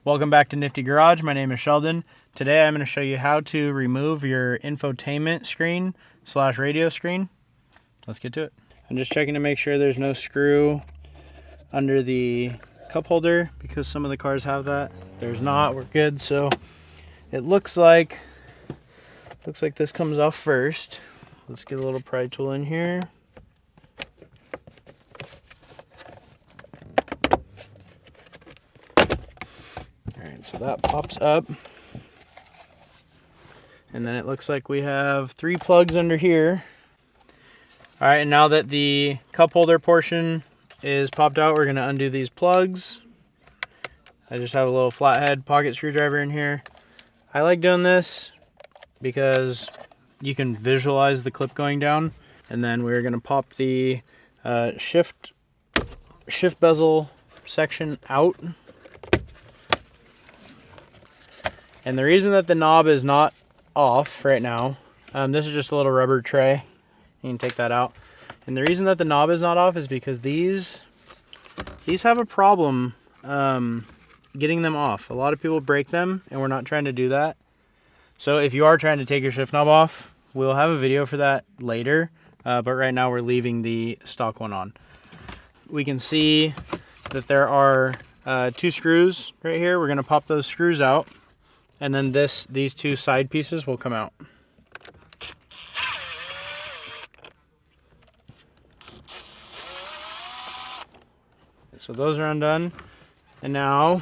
Welcome back to Nifty Garage. My name is Sheldon. Today I'm going to show you how to remove your infotainment screen / radio screen. Let's get to it. I'm just checking to make sure there's no screw under the cup holder because some of the cars have that. There's not. We're good. So it looks like this comes off first. Let's get a little pry tool in here. So that pops up, and then it looks like we have 3 plugs under here. All right, and now that the cup holder portion is popped out, we're going to undo these plugs. I just have a little flathead pocket screwdriver in here. I like doing this because you can visualize the clip going down, and then we're going to pop the shift bezel section out. And the reason that the knob is not off right now, this is just a little rubber tray. You can take that out. And the reason that the knob is not off is because these have a problem getting them off. A lot of people break them, and we're not trying to do that. So if you are trying to take your shift knob off, we'll have a video for that later. But right now we're leaving the stock one on. We can see that there are 2 screws right here. We're going to pop those screws out. And then these 2 side pieces will come out. So those are undone. And now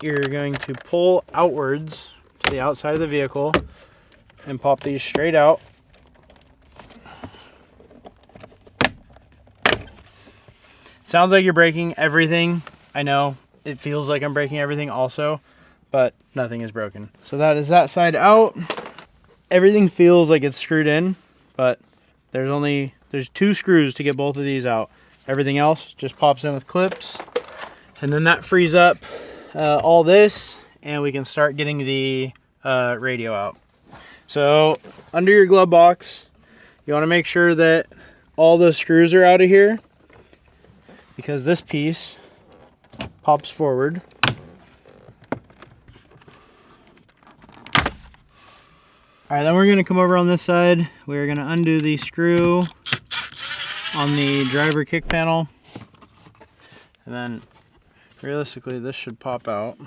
you're going to pull outwards to the outside of the vehicle and pop these straight out. It sounds like you're breaking everything. I know it feels like I'm breaking everything also, but nothing is broken. So that is that side out. Everything feels like it's screwed in, but there's 2 screws to get both of these out. Everything else just pops in with clips. And then that frees up all this, and we can start getting the radio out. So under your glove box, you want to make sure that all those screws are out of here, because this piece pops forward. All right, then we're going to come over on this side. We're going to undo the screw on the driver kick panel. And then realistically, this should pop out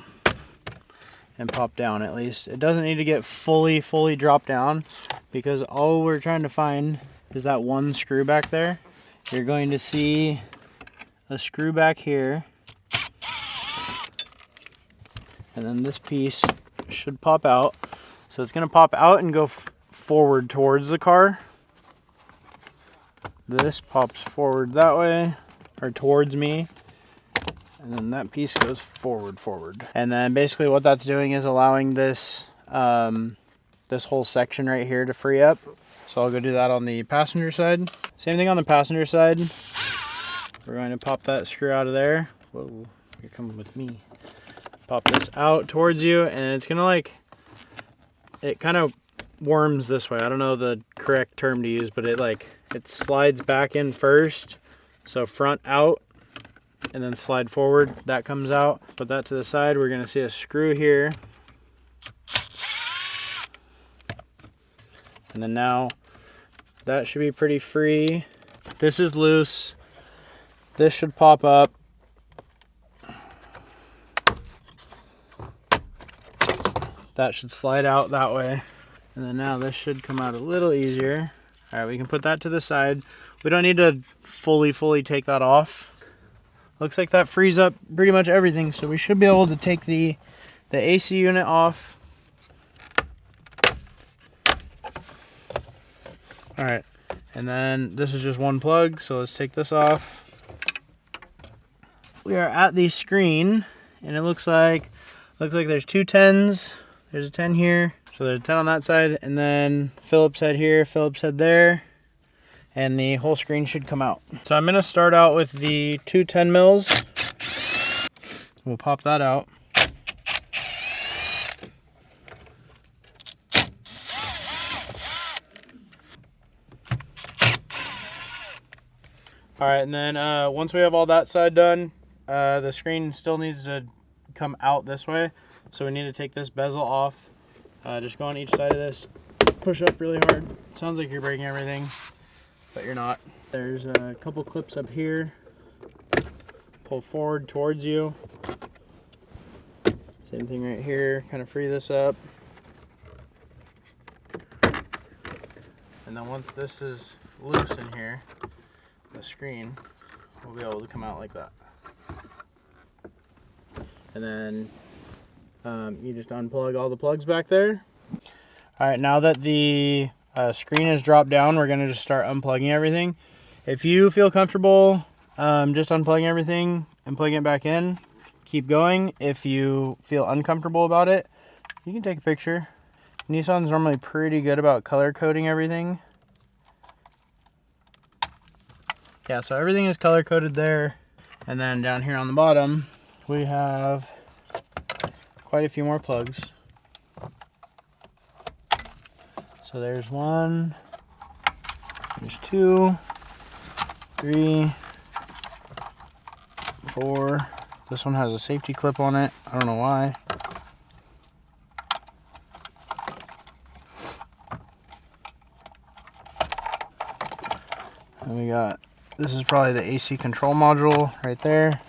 and pop down at least. It doesn't need to get fully dropped down because all we're trying to find is that one screw back there. You're going to see a screw back here. And then this piece should pop out. So it's going to pop out and go forward towards the car. This pops forward that way, or towards me. And then that piece goes forward. And then basically what that's doing is allowing this this whole section right here to free up. So I'll go do that on the passenger side. Same thing on the passenger side. We're going to pop that screw out of there. Whoa, you're coming with me. Pop this out towards you, and it's going to it kind of worms this way. I don't know the correct term to use, but it slides back in first. So front out and then slide forward. That comes out. Put that to the side. We're going to see a screw here. And then now that should be pretty free. This is loose. This should pop up. That should slide out that way. And then now this should come out a little easier. All right, we can put that to the side. We don't need to fully take that off. Looks like that frees up pretty much everything. So we should be able to take the AC unit off. All right, and then this is just one plug. So let's take this off. We are at the screen, and it looks like there's 2 10s. There's a 10 here, so there's a 10 on that side, and then Phillips head here, Phillips head there, and the whole screen should come out. So I'm going to start out with the 2 10 mils. We'll pop that out. All right, and then once we have all that side done, the screen still needs to come out this way. So we need to take this bezel off. Just go on each side of this, push up really hard. It sounds like you're breaking everything, but you're not. There's a couple clips up here. Pull forward towards you. Same thing right here. Kind of free this up. And then once this is loose in here, the screen will be able to come out like that. And then you just unplug all the plugs back there. All right, now that the screen is dropped down, we're gonna just start unplugging everything. If you feel comfortable just unplugging everything and plugging it back in, keep going. If you feel uncomfortable about it, you can take a picture. Nissan's normally pretty good about color coding everything. Yeah, so everything is color coded there. And then down here on the bottom, we have quite a few more plugs. So there's 1, there's 2, 3, 4. This one has a safety clip on it. I don't know why. And we got, this is probably the AC control module right there.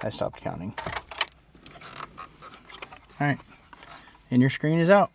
I stopped counting. All right, and your screen is out.